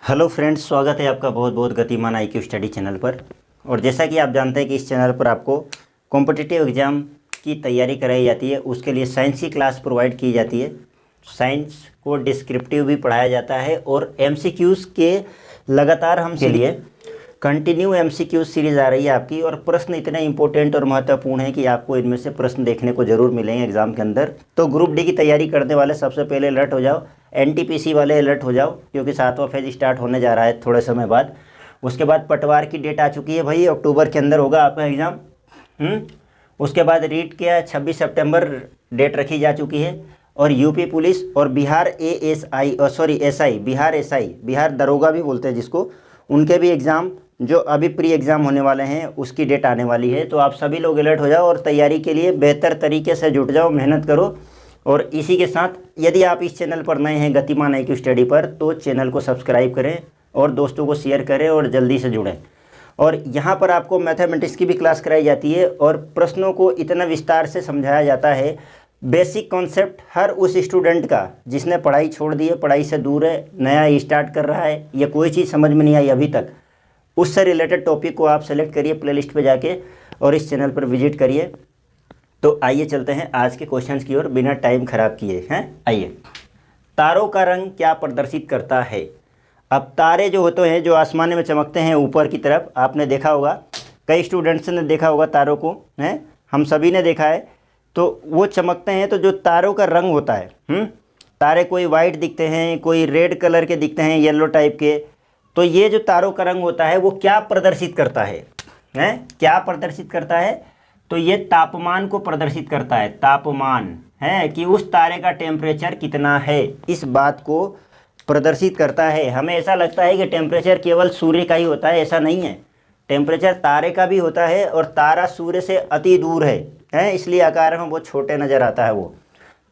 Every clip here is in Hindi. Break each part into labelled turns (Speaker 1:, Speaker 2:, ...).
Speaker 1: हेलो फ्रेंड्स, स्वागत है आपका बहुत बहुत गतिमान IQ स्टडी चैनल पर। और जैसा कि आप जानते हैं कि इस चैनल पर आपको कॉम्पिटिटिव एग्ज़ाम की तैयारी कराई जाती है, उसके लिए साइंस की क्लास प्रोवाइड की जाती है। साइंस को डिस्क्रिप्टिव भी पढ़ाया जाता है और MCQs के लगातार हम के लिए कंटिन्यू MCQ सीरीज़ आ रही है आपकी। और प्रश्न इतने इंपॉर्टेंट और महत्वपूर्ण हैं कि आपको इनमें से प्रश्न देखने को ज़रूर मिलेंगे एग्ज़ाम के अंदर। तो ग्रुप डी की तैयारी करने वाले सबसे पहले अलर्ट हो जाओ, NTPC वाले अलर्ट हो जाओ, क्योंकि 7वां फेज स्टार्ट होने जा रहा है थोड़े समय बाद। उसके बाद पटवार की डेट आ चुकी है भाई, अक्टूबर के अंदर होगा आपका एग्ज़ाम। उसके बाद रीट के 26 सितंबर डेट रखी जा चुकी है। और यूपी पुलिस और बिहार SI बिहार दरोगा भी बोलते हैं जिसको, उनके भी एग्ज़ाम जो अभी प्री एग्ज़ाम होने वाले हैं उसकी डेट आने वाली है। तो आप सभी लोग अलर्ट हो जाओ और तैयारी के लिए बेहतर तरीके से जुट जाओ, मेहनत करो। और इसी के साथ यदि आप इस चैनल पर नए हैं गतिमान IQ स्टडी पर, तो चैनल को सब्सक्राइब करें और दोस्तों को शेयर करें और जल्दी से जुड़ें। और यहाँ पर आपको मैथमेटिक्स की भी क्लास कराई जाती है और प्रश्नों को इतना विस्तार से समझाया जाता है। बेसिक कॉन्सेप्ट हर उस स्टूडेंट का जिसने पढ़ाई छोड़ दी है, पढ़ाई से दूर है, नया स्टार्ट कर रहा है या कोई चीज़ समझ में नहीं आई अभी तक, उससे रिलेटेड टॉपिक को आप सेलेक्ट करिए प्लेलिस्ट पे जाके और इस चैनल पर विजिट करिए। तो आइए चलते हैं आज के क्वेश्चंस की ओर बिना टाइम खराब किए हैं। आइए, तारों का रंग क्या प्रदर्शित करता है? अब तारे जो होते हैं जो आसमान में चमकते हैं ऊपर की तरफ, आपने देखा होगा, कई स्टूडेंट्स ने देखा होगा तारों को, हैं, हम सभी ने देखा है। तो वो चमकते हैं, तो जो तारों का रंग होता है, तारे कोई वाइट दिखते हैं, कोई रेड कलर के दिखते हैं, येलो टाइप के। तो ये जो तारों का रंग होता है वो क्या प्रदर्शित करता है? क्या प्रदर्शित करता है? तो ये तापमान को प्रदर्शित करता है। तापमान है कि उस तारे का टेम्परेचर कितना है, इस बात को प्रदर्शित करता है। हमें ऐसा लगता है कि टेम्परेचर केवल सूर्य का ही होता है, ऐसा नहीं है। टेम्परेचर तारे का भी होता है और तारा सूर्य से अति दूर है, इसलिए आकार में बहुत छोटे नज़र आता है वो।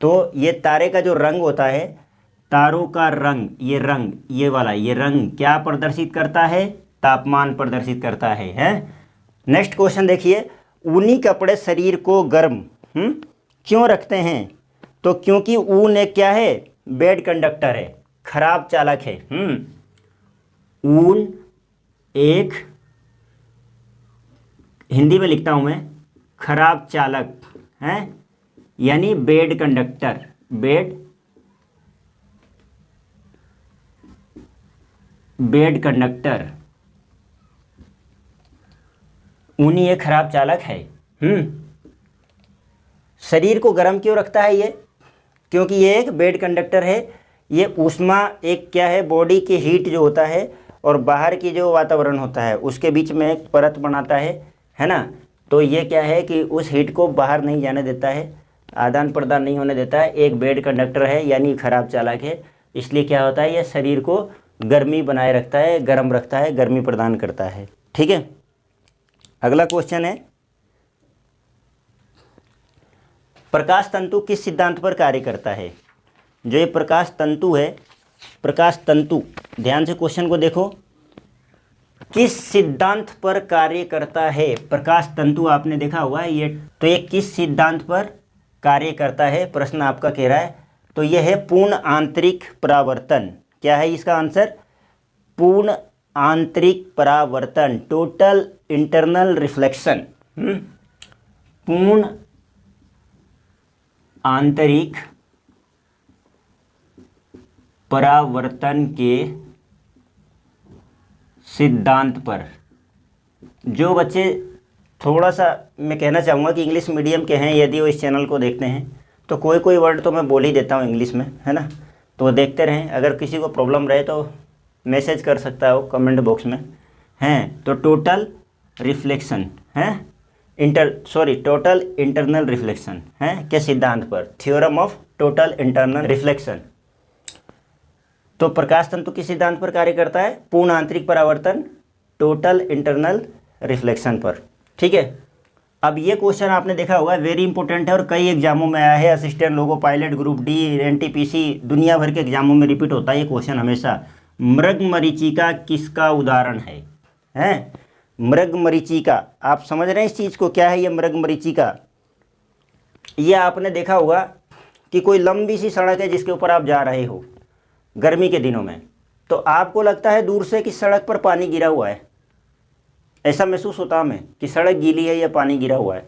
Speaker 1: तो ये तारे का जो रंग होता है, तारों का रंग, ये वाला ये रंग क्या प्रदर्शित करता है? तापमान प्रदर्शित करता है। नेक्स्ट क्वेश्चन देखिए, ऊनी कपड़े शरीर को गर्म क्यों रखते हैं? तो क्योंकि ऊन एक क्या है? बैड कंडक्टर है, खराब चालक है। ऊन एक, हिंदी में लिखता हूं मैं, खराब चालक है, यानी बैड कंडक्टर। बैड कंडक्टर, ऊनी एक खराब चालक है। शरीर को गर्म क्यों रखता है ये? क्योंकि ये एक बैड कंडक्टर है। ये ऊष्मा एक क्या है? बॉडी की हीट जो होता है और बाहर की जो वातावरण होता है उसके बीच में एक परत बनाता है ना। तो ये क्या है कि उस हीट को बाहर नहीं जाने देता है, आदान प्रदान नहीं होने देता है। एक बैड कंडक्टर है यानी खराब चालक है। इसलिए क्या होता है? ये शरीर को गर्मी बनाए रखता है, गर्म रखता है, गर्मी प्रदान करता है। ठीक है, अगला क्वेश्चन है, प्रकाश तंतु किस सिद्धांत पर कार्य करता है? जो ये प्रकाश तंतु है, प्रकाश तंतु, ध्यान से क्वेश्चन को देखो, किस सिद्धांत पर कार्य करता है? प्रकाश तंतु आपने देखा होगा ये, तो ये किस सिद्धांत पर कार्य करता है? प्रश्न आपका कह रहा है। तो ये है पूर्ण आंतरिक परावर्तन। क्या है इसका आंसर? पूर्ण आंतरिक परावर्तन, टोटल इंटरनल रिफ्लेक्शन। पूर्ण आंतरिक परावर्तन के सिद्धांत पर। जो बच्चे थोड़ा सा, मैं कहना चाहूँगा कि इंग्लिश मीडियम के हैं, यदि वो इस चैनल को देखते हैं तो कोई वर्ड तो मैं बोल ही देता हूँ इंग्लिश में, है ना। तो वो देखते रहें। अगर किसी को प्रॉब्लम रहे तो मैसेज कर सकता है वो कमेंट बॉक्स में। हैं तो टोटल रिफ्लेक्शन है, टोटल इंटरनल रिफ्लेक्शन है के सिद्धांत पर, theorem of total internal reflection. तो प्रकाश तंतु किस सिद्धांत पर कार्य करता है? पूर्ण आंतरिक परावर्तन, टोटल इंटरनल रिफ्लेक्शन पर। ठीक है, अब ये क्वेश्चन आपने देखा होगा, वेरी इंपॉर्टेंट है और कई एग्जामों में आया है। असिस्टेंट लोगो पायलट, ग्रुप डी, NTPC, दुनिया भर के एग्जामों में रिपीट होता है ये क्वेश्चन हमेशा। मृगमरीचिका किसका उदाहरण है? मृगमरीचिका, आप समझ रहे हैं इस चीज़ को? क्या है ये मृगमरीचिका? ये आपने देखा होगा कि कोई लंबी सी सड़क है जिसके ऊपर आप जा रहे हो गर्मी के दिनों में, तो आपको लगता है दूर से कि सड़क पर पानी गिरा हुआ है, ऐसा महसूस होता हमें कि सड़क गीली है या पानी गिरा हुआ है।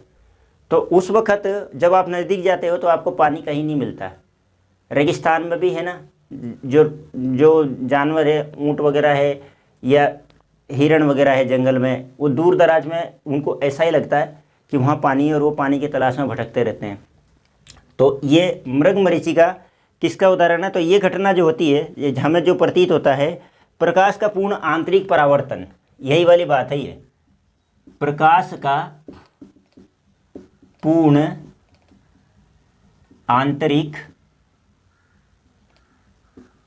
Speaker 1: तो उस वक्त जब आप नज़दीक जाते हो तो आपको पानी कहीं नहीं मिलता। रेगिस्तान में भी है ना, जो जो जानवर है, ऊँट वगैरह है या हिरण वगैरह है जंगल में, वो दूर दराज में उनको ऐसा ही लगता है कि वहाँ पानी है और वो पानी की तलाश में भटकते रहते हैं। तो ये मृगमरीचिका किसका उदाहरण है? तो ये घटना जो होती है, ये हमें जो प्रतीत होता है, प्रकाश का पूर्ण आंतरिक परावर्तन, यही वाली बात है ये, प्रकाश का पूर्ण आंतरिक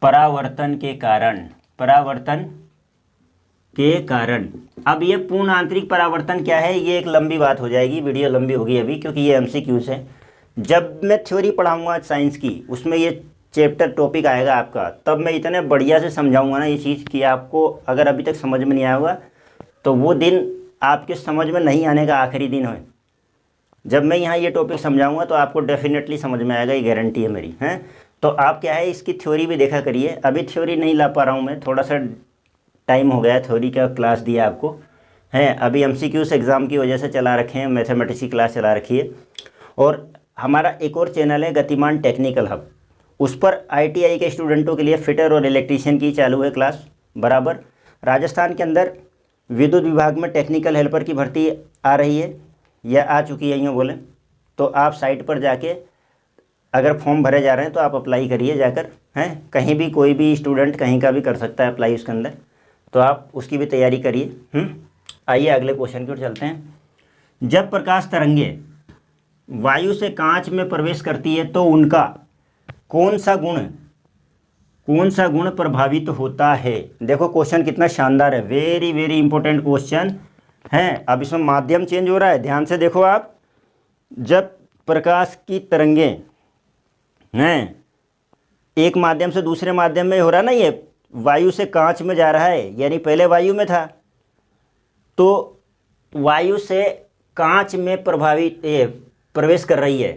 Speaker 1: परावर्तन के कारण अब ये पूर्ण आंतरिक परावर्तन क्या है, ये एक लंबी बात हो जाएगी, वीडियो लंबी होगी अभी, क्योंकि ये एमसीक्यूज है। जब मैं थ्योरी पढ़ाऊंगा साइंस की, उसमें ये चैप्टर टॉपिक आएगा आपका, तब मैं इतने बढ़िया से समझाऊंगा ना ये चीज़ कि आपको अगर अभी तक समझ में नहीं आया होगा तो वो दिन आपके समझ में नहीं आने का आखिरी दिन है। जब मैं यहाँ ये टॉपिक समझाऊंगा तो आपको डेफिनेटली समझ में आएगा, ये गारंटी है मेरी, हैं। तो आप क्या है, इसकी थ्योरी भी देखा करिए। अभी थ्योरी नहीं ला पा रहा हूँ मैं, थोड़ा सा टाइम हो गया थ्योरी का क्लास दिया आपको, हैं। अभी एमसीक्यूज एग्ज़ाम की वजह से चला रखे हैं, मैथमेटिक्स की क्लास चला रखी है। और हमारा एक और चैनल है गतिमान टेक्निकल हब, उस पर ITI के स्टूडेंटों के लिए फिटर और इलेक्ट्रीशियन की चालू है क्लास बराबर। राजस्थान के अंदर विद्युत विभाग में टेक्निकल हेल्पर की भर्ती आ रही है या आ चुकी है यूँ बोले, तो आप साइट पर जाके अगर फॉर्म भरे जा रहे हैं तो आप अप्लाई करिए जाकर, हैं। कहीं भी कोई भी स्टूडेंट कहीं का भी कर सकता है अप्लाई उसके अंदर, तो आप उसकी भी तैयारी करिए। आइए अगले क्वेश्चन की ओर चलते हैं। जब प्रकाश तरंगे वायु से कांच में प्रवेश करती है तो उनका कौन सा गुण प्रभावित होता है? देखो क्वेश्चन कितना शानदार है, वेरी वेरी इंपॉर्टेंट क्वेश्चन है। अब इसमें माध्यम चेंज हो रहा है, ध्यान से देखो आप। जब प्रकाश की तरंगें हैं एक माध्यम से दूसरे माध्यम में हो रहा है ना, ये वायु से कांच में जा रहा है, यानी पहले वायु में था, तो वायु से कांच में प्रवेश कर रही है,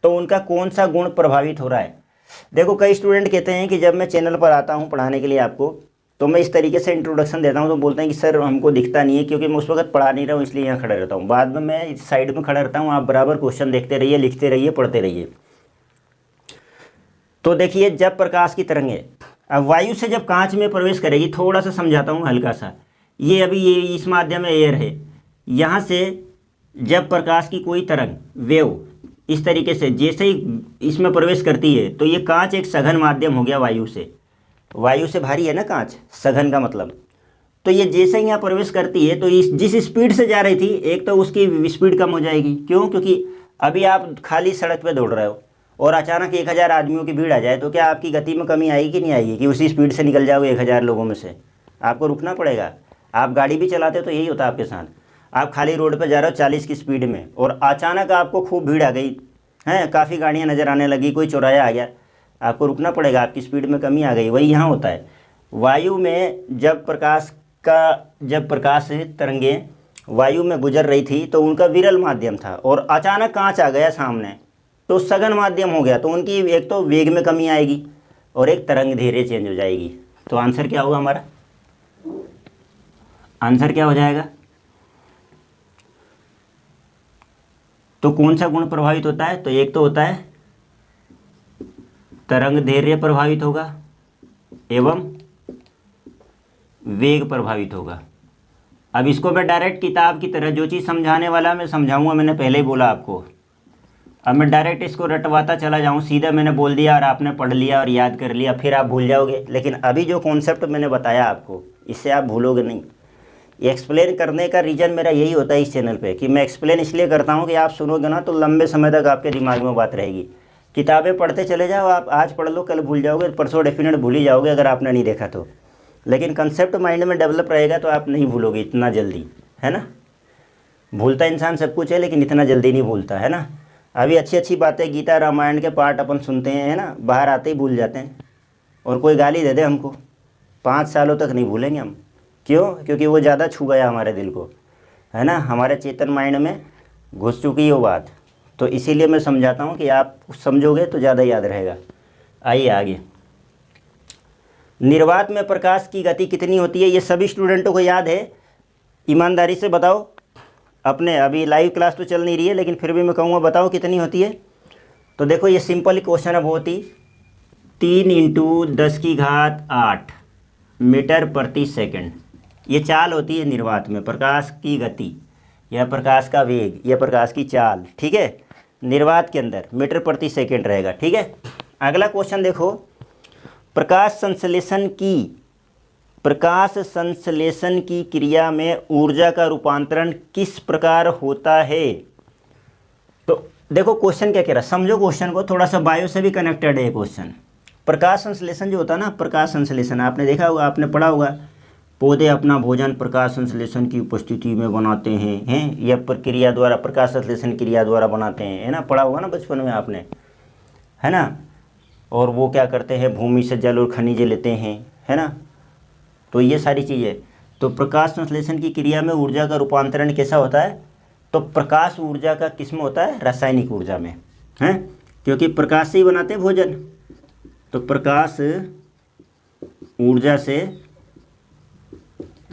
Speaker 1: तो उनका कौन सा गुण प्रभावित हो रहा है? देखो कई स्टूडेंट कहते हैं कि जब मैं चैनल पर आता हूं पढ़ाने के लिए आपको, तो मैं इस तरीके से इंट्रोडक्शन देता हूं तो बोलते हैं कि सर हमको दिखता नहीं है, क्योंकि मैं उस वक्त पढ़ा नहीं रहा हूं, इसलिए यहाँ खड़ा रहता हूं। बाद में मैं इस साइड में खड़ा रहता हूं, आप बराबर क्वेश्चन देखते रहिए, लिखते रहिए, पढ़ते रहिए। तो देखिए, जब प्रकाश की तरंगें अब वायु से जब कांच में प्रवेश करेगी, थोड़ा सा समझाता हूँ हल्का सा। ये अभी ये इस माध्यम में एयर है, यहाँ से जब प्रकाश की कोई तरंग वेव इस तरीके से जैसे ही इसमें प्रवेश करती है, तो ये कांच एक सघन माध्यम हो गया वायु से भारी है ना कांच, सघन का मतलब। तो ये जैसे ही यहाँ प्रवेश करती है तो इस जिस स्पीड से जा रही थी, एक तो उसकी स्पीड कम हो जाएगी। क्यों? क्योंकि अभी आप खाली सड़क पे दौड़ रहे हो और अचानक 1000 आदमियों की भीड़ आ जाए, तो क्या आपकी गति में कमी आएगी कि नहीं आएगी कि उसी स्पीड से निकल जाओगे 1000 लोगों में से? आपको रुकना पड़ेगा। आप गाड़ी भी चलाते हो तो यही होता है आपके साथ। आप खाली रोड पर जा रहे हो 40 की स्पीड में और अचानक आपको खूब भीड़ आ गई, हैं, काफ़ी गाड़ियाँ नज़र आने लगी, कोई चौराया आ गया, आपको रुकना पड़ेगा, आपकी स्पीड में कमी आ गई। वही यहाँ होता है वायु में। जब प्रकाश तरंगें वायु में गुजर रही थी तो उनका विरल माध्यम था और अचानक कांच आ गया सामने, तो सघन माध्यम हो गया, तो उनकी एक तो वेग में कमी आएगी और एक तरंग धीरे चेंज हो जाएगी। तो आंसर क्या होगा हमारा? आंसर क्या हो जाएगा? तो कौन सा गुण प्रभावित होता है? तो एक तो होता है तरंग धैर्य प्रभावित होगा एवं वेग प्रभावित होगा। अब इसको मैं डायरेक्ट किताब की तरह जो चीज़ समझाने वाला मैं समझाऊंगा, मैंने पहले ही बोला आपको। अब मैं डायरेक्ट इसको रटवाता चला जाऊं, सीधा मैंने बोल दिया और आपने पढ़ लिया और याद कर लिया, फिर आप भूल जाओगे। लेकिन अभी जो कॉन्सेप्ट मैंने बताया आपको, इससे आप भूलोगे नहीं। एक्सप्लेन करने का रीज़न मेरा यही होता है इस चैनल पे कि मैं एक्सप्लेन इसलिए करता हूँ कि आप सुनोगे ना तो लंबे समय तक आपके दिमाग में बात रहेगी। किताबें पढ़ते चले जाओ, आप आज पढ़ लो, कल भूल जाओगे, परसों डेफिनेट भूल ही जाओगे अगर आपने नहीं देखा तो। लेकिन कंसेप्ट माइंड में डेवलप रहेगा तो आप नहीं भूलोगे इतना जल्दी, है ना। भूलता इंसान सब कुछ है लेकिन इतना जल्दी नहीं भूलता, है ना। अभी अच्छी अच्छी बातें गीता रामायण के पाठ अपन सुनते हैं, है ना, बाहर आते ही भूल जाते हैं। और कोई गाली दे दे हमको, 5 सालों तक नहीं भूलेंगे हम। क्यों? क्योंकि वो ज़्यादा छू गया हमारे दिल को, है ना, हमारे चेतन माइंड में घुस चुकी है वो बात। तो इसीलिए मैं समझाता हूँ कि आप समझोगे तो ज़्यादा याद रहेगा। आइए आगे। निर्वात में प्रकाश की गति कितनी होती है? ये सभी स्टूडेंटों को याद है, ईमानदारी से बताओ अपने। अभी लाइव क्लास तो चल नहीं रही है, लेकिन फिर भी मैं कहूँगा बताओ कितनी होती है। तो देखो ये सिंपल क्वेश्चन है बहुत ही, 3 × 10⁸ मीटर प्रति सेकंड ये चाल होती है निर्वात में, प्रकाश की गति या प्रकाश का वेग या प्रकाश की चाल, ठीक है। निर्वात के अंदर मीटर प्रति सेकंड रहेगा, ठीक है। अगला क्वेश्चन देखो, प्रकाश संश्लेषण की क्रिया में ऊर्जा का रूपांतरण किस प्रकार होता है? तो देखो क्वेश्चन क्या कह रहा है, समझो क्वेश्चन को, थोड़ा सा बायो से भी कनेक्टेड है क्वेश्चन। प्रकाश संश्लेषण जो होता है ना, प्रकाश संश्लेषण आपने देखा होगा, आपने पढ़ा होगा, पौधे अपना भोजन प्रकाश संश्लेषण की उपस्थिति में बनाते हैं यह प्रक्रिया द्वारा, प्रकाश संश्लेषण क्रिया द्वारा बनाते हैं, है ना, पढ़ा होगा ना बचपन में आपने, है ना। और वो क्या करते हैं, भूमि से जल और खनिज लेते हैं, है ना। तो ये सारी चीज़ें, तो प्रकाश संश्लेषण की क्रिया में ऊर्जा का रूपांतरण कैसा होता है? तो प्रकाश ऊर्जा का किस में होता है? रासायनिक ऊर्जा में, हैं, क्योंकि प्रकाश से ही बनाते हैं भोजन। तो प्रकाश ऊर्जा से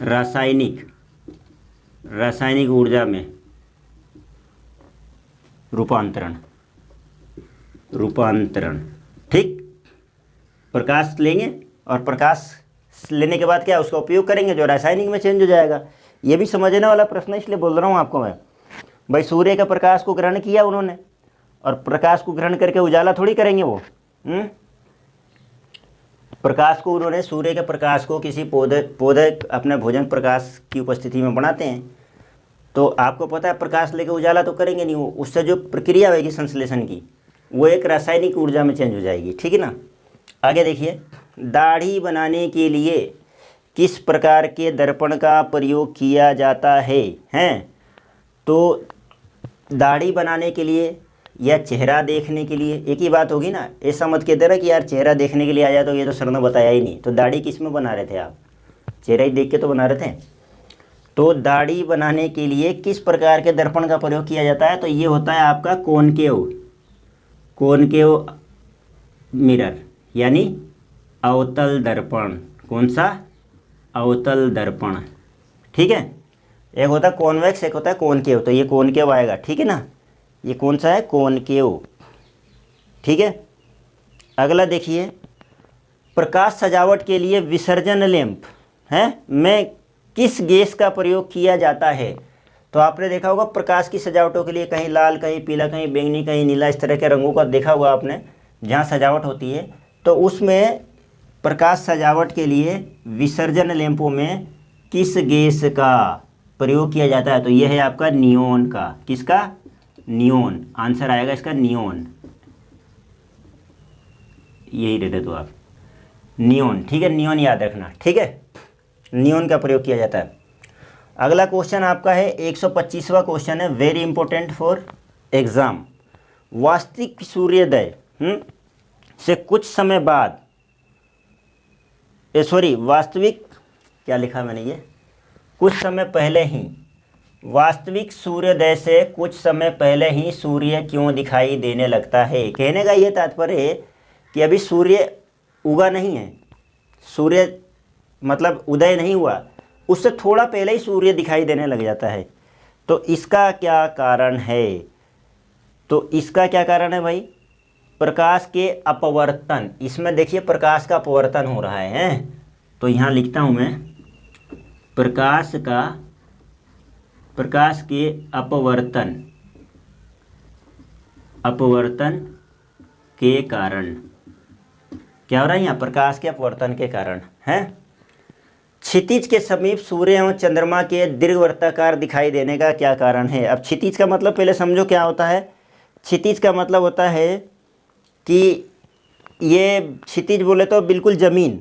Speaker 1: रासायनिक ऊर्जा में रूपांतरण, ठीक। प्रकाश लेंगे और प्रकाश लेने के बाद क्या उसका उपयोग करेंगे, जो रासायनिक में चेंज हो जाएगा। ये भी समझने वाला प्रश्न है, इसलिए बोल रहा हूँ आपको मैं। भाई सूर्य का प्रकाश को ग्रहण किया उन्होंने, और प्रकाश को ग्रहण करके उजाला थोड़ी करेंगे वो। प्रकाश को उन्होंने, सूर्य के प्रकाश को किसी पौधे अपने भोजन प्रकाश की उपस्थिति में बनाते हैं। तो आपको पता है प्रकाश लेके उजाला तो करेंगे नहीं, वो उससे जो प्रक्रिया होगी संश्लेषण की, वो एक रासायनिक ऊर्जा में चेंज हो जाएगी, ठीक है ना। आगे देखिए, दाढ़ी बनाने के लिए किस प्रकार के दर्पण का प्रयोग किया जाता है? तो दाढ़ी बनाने के लिए या चेहरा देखने के लिए, एक ही बात होगी ना। ऐसा मत कहते रहे कि यार चेहरा देखने के लिए आया तो ये तो सर ने बताया ही नहीं। तो दाढ़ी किस में बना रहे थे आप? चेहरा ही देख के तो बना रहे थे। तो दाढ़ी बनाने के लिए किस प्रकार के दर्पण का प्रयोग किया जाता है? तो ये होता है आपका कॉनकेव मिरर, यानी अवतल दर्पण। कौन सा? अवतल दर्पण, ठीक है। एक होता है कॉन्वेक्स, एक होता है कॉनकेव। तो ये कॉनकेव आएगा, ठीक है ना। ये कौन सा है? कॉनकेव, ठीक है। अगला देखिए, प्रकाश सजावट के लिए विसर्जन लैंप में किस गैस का प्रयोग किया जाता है? तो आपने देखा होगा प्रकाश की सजावटों के लिए कहीं लाल, कहीं पीला, कहीं बैंगनी, कहीं नीला, इस तरह के रंगों का देखा होगा आपने जहाँ सजावट होती है। तो उसमें प्रकाश सजावट के लिए विसर्जन लैंपों में किस गैस का प्रयोग किया जाता है? तो यह है आपका नियोन का। किसका? नियोन। आंसर आएगा इसका नियोन, यही दे दे तो आप, नियोन, ठीक है। नियोन याद रखना, ठीक है। नियोन का प्रयोग किया जाता है। अगला क्वेश्चन आपका है 125वां क्वेश्चन है, वेरी इंपॉर्टेंट फॉर एग्जाम। वास्तविक सूर्योदय से कुछ समय बाद, वास्तविक क्या लिखा मैंने, ये कुछ समय पहले ही, वास्तविक सूर्योदय से कुछ समय पहले ही सूर्य क्यों दिखाई देने लगता है? कहने का ये तात्पर्य है कि अभी सूर्य उगा नहीं है, सूर्य मतलब उदय नहीं हुआ, उससे थोड़ा पहले ही सूर्य दिखाई देने लग जाता है। तो इसका क्या कारण है? तो इसका क्या कारण है भाई? प्रकाश के अपवर्तन। इसमें देखिए प्रकाश का अपवर्तन हो रहा है। तो यहाँ लिखता हूँ मैं, प्रकाश के अपवर्तन के कारण क्या हो रहा है यहाँ? प्रकाश के अपवर्तन के कारण है। क्षितिज के समीप सूर्य एवं चंद्रमा के दीर्घवृत्ताकार दिखाई देने का क्या कारण है? अब क्षितिज का मतलब पहले समझो क्या होता है। क्षितिज का मतलब होता है कि ये क्षितिज बोले तो बिल्कुल ज़मीन,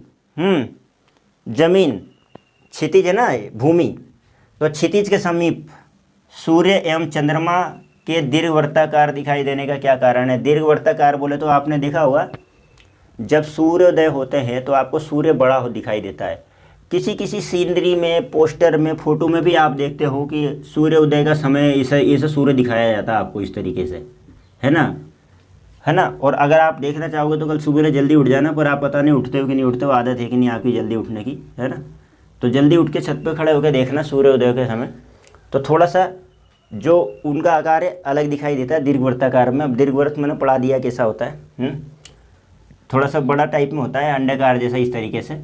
Speaker 1: जमीन क्षितिज है ना, भूमि। तो क्षितिज के समीप सूर्य एवं चंद्रमा के दीर्घवृत्ताकार दिखाई देने का क्या कारण है? दीर्घवृत्ताकार बोले तो आपने देखा होगा जब सूर्योदय होते हैं तो आपको सूर्य बड़ा हो दिखाई देता है। किसी सीनरी में, पोस्टर में, फोटो में भी आप देखते हो कि सूर्योदय का समय ऐसे सूर्य दिखाया जाता है आपको इस तरीके से, है ना। है ना। और अगर आप देखना चाहोगे तो कल सुबह जल्दी उठ जाना, पर आप पता नहीं उठते हो कि नहीं उठते हो, आदत है कि नहीं आपकी जल्दी उठने की, है ना। तो जल्दी उठ के छत पे खड़े होकर देखना सूर्योदय के समय, तो थोड़ा सा जो उनका आकार है अलग दिखाई देता है दीर्घवृत्ताकार में। अब दीर्घवृत्त मैंने पढ़ा दिया कैसा होता है, थोड़ा सा बड़ा टाइप में होता है, अंडाकार जैसा इस तरीके से।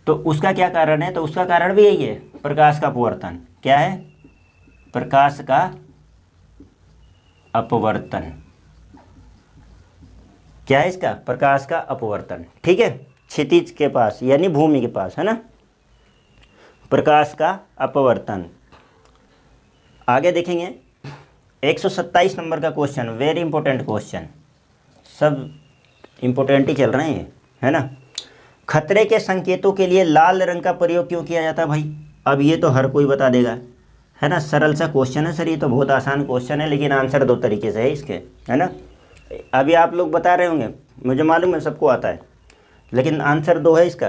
Speaker 1: तो उसका क्या कारण है, तो उसका कारण भी यही है, प्रकाश का अपवर्तन। क्या है, प्रकाश का अपवर्तन। क्या है इसका, प्रकाश का अपवर्तन, ठीक है, क्षितिज के पास यानी भूमि के पास, है ना, प्रकाश का अपवर्तन। आगे देखेंगे 127 नंबर का क्वेश्चन, वेरी इंपॉर्टेंट क्वेश्चन, सब इंपॉर्टेंट ही चल रहे हैं, है ना। खतरे के संकेतों के लिए लाल रंग का प्रयोग क्यों किया जाता है भाई। अब ये तो हर कोई बता देगा, है ना, सरल सा क्वेश्चन है सर, ये तो बहुत आसान क्वेश्चन है, लेकिन आंसर दो तरीके से है इसके, है ना। अभी आप लोग बता रहे होंगे, मुझे मालूम है सबको आता है, लेकिन आंसर दो है इसका।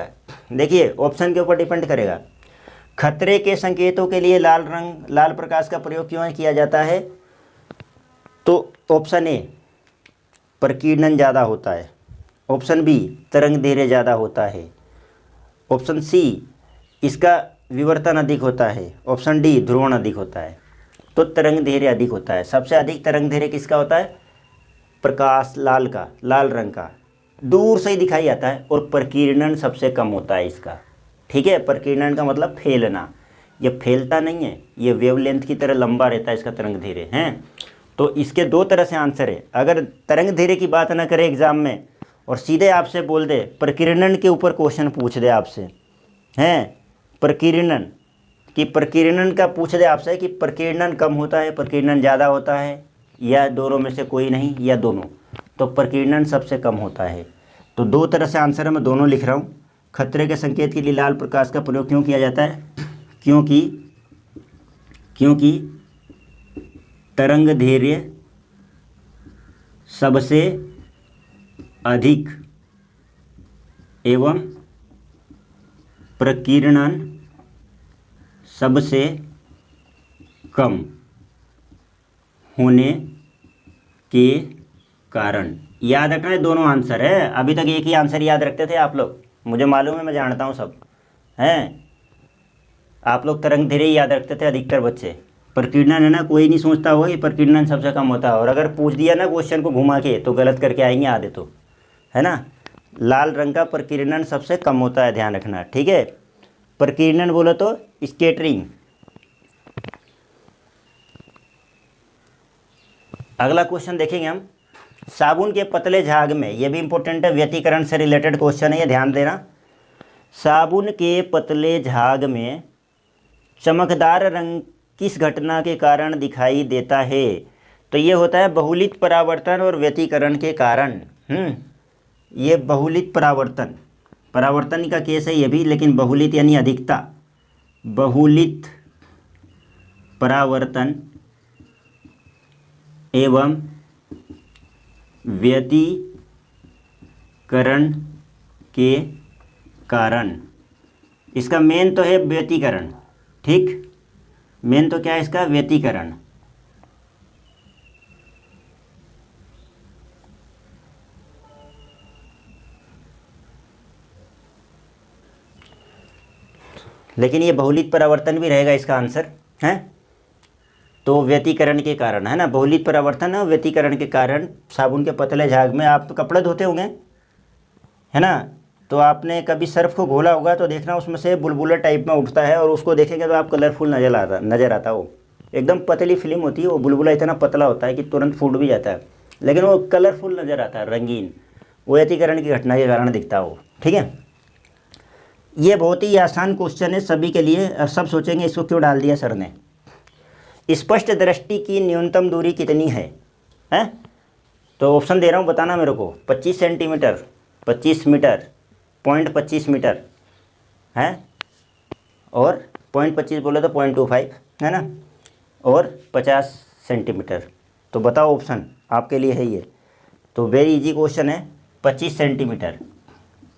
Speaker 1: देखिए ऑप्शन के ऊपर डिपेंड करेगा। खतरे के संकेतों के लिए लाल प्रकाश का प्रयोग क्यों किया जाता है, तो ऑप्शन ए प्रकीर्णन ज़्यादा होता है, ऑप्शन बी तरंग दैर्घ्य ज़्यादा होता है, ऑप्शन सी इसका विवर्तन अधिक होता है, ऑप्शन डी ध्रुवण अधिक होता है। तो तरंग दैर्घ्य अधिक होता है, सबसे अधिक तरंग दैर्घ्य किसका होता है, प्रकाश लाल का, लाल रंग का, दूर से ही दिखाई आता है। और प्रकीर्णन सबसे कम होता है इसका, ठीक है। प्रकीर्णन का मतलब फैलना, ये फैलता नहीं है, ये वेवलेंथ की तरह लंबा रहता है इसका तरंग दैर्घ्य, हैं। तो इसके दो तरह से आंसर है। अगर तरंग दैर्घ्य की बात ना करे एग्जाम में और सीधे आपसे बोल दे प्रकीर्णन के ऊपर क्वेश्चन पूछ दे आपसे, हैं, प्रकीर्णन कि प्रकीर्णन का पूछ दे आपसे कि प्रकीर्णन कम होता है, प्रकीर्णन ज़्यादा होता है, या दोनों में से कोई नहीं, या दोनों, तो प्रकीर्णन सबसे कम होता है। तो दो तरह से आंसर है, मैं दोनों लिख रहा हूँ। खतरे के संकेत के लिए लाल प्रकाश का प्रयोग क्यों किया जाता है, क्योंकि तरंग दैर्घ्य सबसे अधिक एवं प्रकीर्णन सबसे कम होने के कारण। याद रखना है दोनों आंसर है। अभी तक एक ही आंसर याद रखते थे आप लोग, मुझे मालूम है, मैं जानता हूँ सब, हैं। आप लोग तरंग दैर्घ्य याद रखते थे अधिकतर बच्चे, प्रकीर्णन है ना कोई नहीं सोचता होगा कि प्रकीर्णन सबसे कम होता है। और अगर पूछ दिया ना क्वेश्चन को घुमा के तो गलत करके आएंगे आधे तो, है ना। लाल रंग का प्रकीर्णन सबसे कम होता है, ध्यान रखना, ठीक है। प्रकीर्णन बोलो तो स्कैटरिंग। अगला क्वेश्चन देखेंगे हम, साबुन के पतले झाग में, ये भी इंपॉर्टेंट है, व्यतिकरण से रिलेटेड क्वेश्चन है, ये ध्यान देना। साबुन के पतले झाग में चमकदार रंग किस घटना के कारण दिखाई देता है, तो ये होता है बहुलित परावर्तन और व्यतिकरण के कारण। ये बहुलित परावर्तन का केस है ये भी, लेकिन बहुलित यानी अधिकता, बहुलित परावर्तन एवं व्यतिकरण के कारण। इसका मेन तो है व्यतिकरण, ठीक, मेन तो क्या है इसका, व्यतिकरण। लेकिन ये बहुलित परावर्तन भी रहेगा इसका आंसर, है। तो व्यतिकरण के कारण, है ना, बहुलित परावर्तन और व्यतिकरण के कारण साबुन के पतले झाग में, आप तो कपड़े धोते होंगे, है ना, तो आपने कभी सर्फ को घोला होगा तो देखना उसमें से बुलबुला टाइप में उठता है, और उसको देखेंगे तो आप कलरफुल नज़र आता वो एकदम पतली फिल्म होती है, वो बुलबुला इतना पतला होता है कि तुरंत फूट भी जाता है, लेकिन वो कलरफुल नज़र आता है, रंगीन, वो व्यतिकरण की घटना के कारण दिखता है वो, ठीक है। ये बहुत ही आसान क्वेश्चन है सभी के लिए, और सब सोचेंगे इसको क्यों डाल दिया सर ने। स्पष्ट दृष्टि की न्यूनतम दूरी कितनी है, हैं? तो ऑप्शन दे रहा हूँ, बताना मेरे को। 25 सेंटीमीटर, 25 मीटर, 0.25 मीटर, है, और 0.25 बोले तो 0.25, है ना, और 50 सेंटीमीटर। तो बताओ ऑप्शन आपके लिए है ये, तो वेरी इजी क्वेश्चन है। 25 सेंटीमीटर,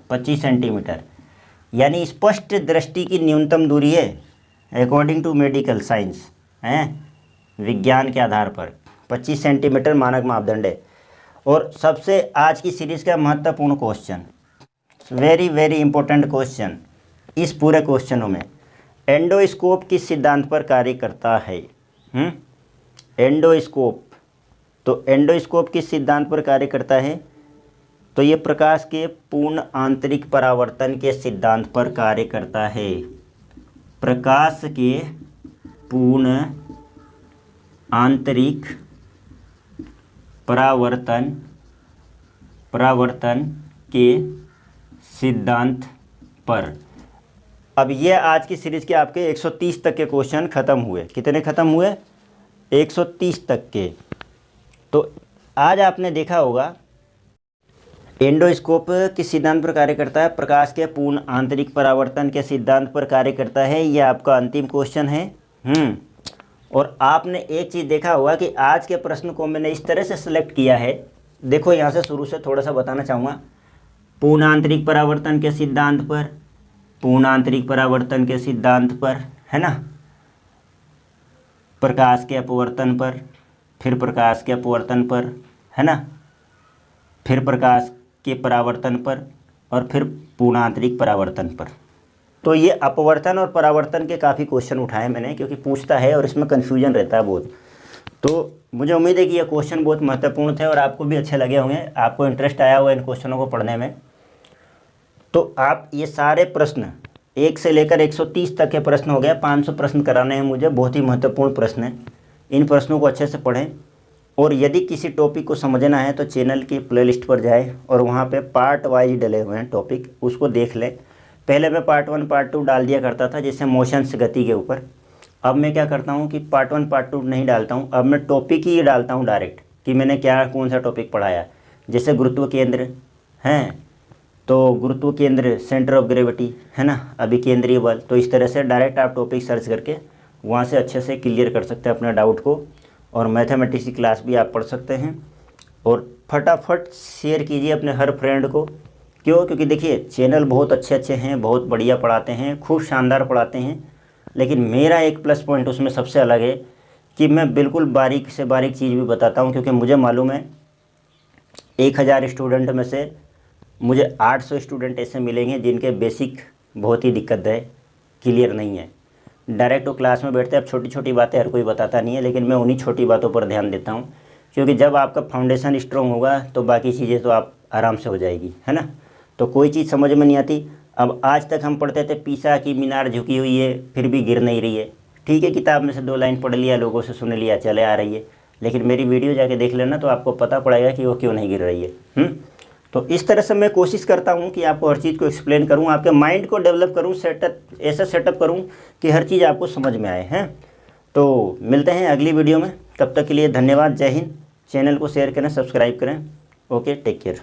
Speaker 1: 25 सेंटीमीटर यानी स्पष्ट दृष्टि की न्यूनतम दूरी है अकॉर्डिंग टू मेडिकल साइंस, हैं, विज्ञान के आधार पर 25 सेंटीमीटर मानक मापदंड है। और सबसे आज की सीरीज़ का महत्वपूर्ण question, very very important question इस पूरे क्वेश्चनों में, एंडोस्कोप किस सिद्धांत पर कार्य करता है? एंडोस्कोप, तो एंडोस्कोप किस सिद्धांत पर कार्य करता है? तो ये प्रकाश के पूर्ण आंतरिक परावर्तन के सिद्धांत पर कार्य करता है। प्रकाश के पूर्ण आंतरिक परावर्तन के सिद्धांत पर। अब ये आज की सीरीज़ के आपके 130 तक के क्वेश्चन ख़त्म हुए। कितने ख़त्म हुए? 130 तक के। तो आज आपने देखा होगा एंडोस्कोप किस सिद्धांत पर कार्य करता है? प्रकाश के पूर्ण आंतरिक परावर्तन के सिद्धांत पर कार्य करता है। ये आपका अंतिम क्वेश्चन है। और आपने एक चीज़ देखा होगा कि आज के प्रश्न को मैंने इस तरह से सिलेक्ट किया है। देखो यहाँ से शुरू से थोड़ा सा बताना चाहूँगा। पूर्ण आंतरिक परावर्तन के सिद्धांत पर, पूर्ण आंतरिक परावर्तन के सिद्धांत पर, है ना, प्रकाश के अपवर्तन पर, फिर प्रकाश के अपवर्तन पर, है ना, फिर प्रकाश के परावर्तन पर, और फिर पूर्ण आंतरिक परावर्तन पर। तो ये अपवर्तन और परावर्तन के काफ़ी क्वेश्चन उठाए मैंने, क्योंकि पूछता है और इसमें कन्फ्यूजन रहता है बहुत। तो मुझे उम्मीद है कि ये क्वेश्चन बहुत महत्वपूर्ण थे और आपको भी अच्छे लगे होंगे, आपको इंटरेस्ट आया हुआ इन क्वेश्चनों को पढ़ने में। तो आप ये सारे प्रश्न 1 से लेकर 130 तक के प्रश्न हो गए, 500 प्रश्न कराने हैं मुझे, बहुत ही महत्वपूर्ण प्रश्न हैं। इन प्रश्नों को अच्छे से पढ़ें और यदि किसी टॉपिक को समझना है तो चैनल की प्लेलिस्ट पर जाए और वहाँ पे पार्ट वाइज डले हुए हैं टॉपिक, उसको देख लें। पहले मैं पार्ट 1 पार्ट 2 डाल दिया करता था, जैसे मोशंस गति के ऊपर। अब मैं क्या करता हूँ कि पार्ट 1 पार्ट 2 नहीं डालता हूँ, अब मैं टॉपिक ही डालता हूँ डायरेक्ट, कि मैंने क्या कौन सा टॉपिक पढ़ाया। जैसे गुरुत्व केंद्र हैं, तो गुरुत्व केंद्र सेंटर ऑफ ग्रेविटी, है ना, अभिकेंद्रीय बल। तो इस तरह से डायरेक्ट आप टॉपिक सर्च करके वहाँ से अच्छे से क्लियर कर सकते हैं अपने डाउट को। और मैथमेटिक्स की क्लास भी आप पढ़ सकते हैं। और फटाफट शेयर कीजिए अपने हर फ्रेंड को। क्यों? क्योंकि देखिए चैनल बहुत अच्छे अच्छे हैं, बहुत बढ़िया पढ़ाते हैं, खूब शानदार पढ़ाते हैं। लेकिन मेरा एक प्लस पॉइंट उसमें सबसे अलग है कि मैं बिल्कुल बारीक से बारीक चीज़ भी बताता हूँ, क्योंकि मुझे मालूम है 1000 स्टूडेंट में से मुझे 800 स्टूडेंट ऐसे मिलेंगे जिनके बेसिक बहुत ही दिक्कत है, क्लियर नहीं है। डायरेक्ट वो क्लास में बैठते हैं। अब छोटी छोटी बातें हर कोई बताता नहीं है, लेकिन मैं उन्हीं छोटी बातों पर ध्यान देता हूँ, क्योंकि जब आपका फाउंडेशन स्ट्रॉन्ग होगा तो बाकी चीज़ें तो आप आराम से हो जाएगी, है ना। तो कोई चीज़ समझ में नहीं आती। अब आज तक हम पढ़ते थे पीसा की मीनार झुकी हुई है फिर भी गिर नहीं रही है। ठीक है, किताब में से 2 लाइन पढ़ लिया, लोगों से सुन लिया, चले आ रही है। लेकिन मेरी वीडियो जाके देख लेना तो आपको पता पड़ेगा कि वो क्यों नहीं गिर रही है। तो इस तरह से मैं कोशिश करता हूँ कि आपको हर चीज़ को एक्सप्लेन करूँ, आपके माइंड को डेवलप करूँ, ऐसा सेटअप करूँ कि हर चीज़ आपको समझ में आए हैं। तो मिलते हैं अगली वीडियो में, तब तक के लिए धन्यवाद। जय हिंद। चैनल को शेयर करें, सब्सक्राइब करें। Okay, take care.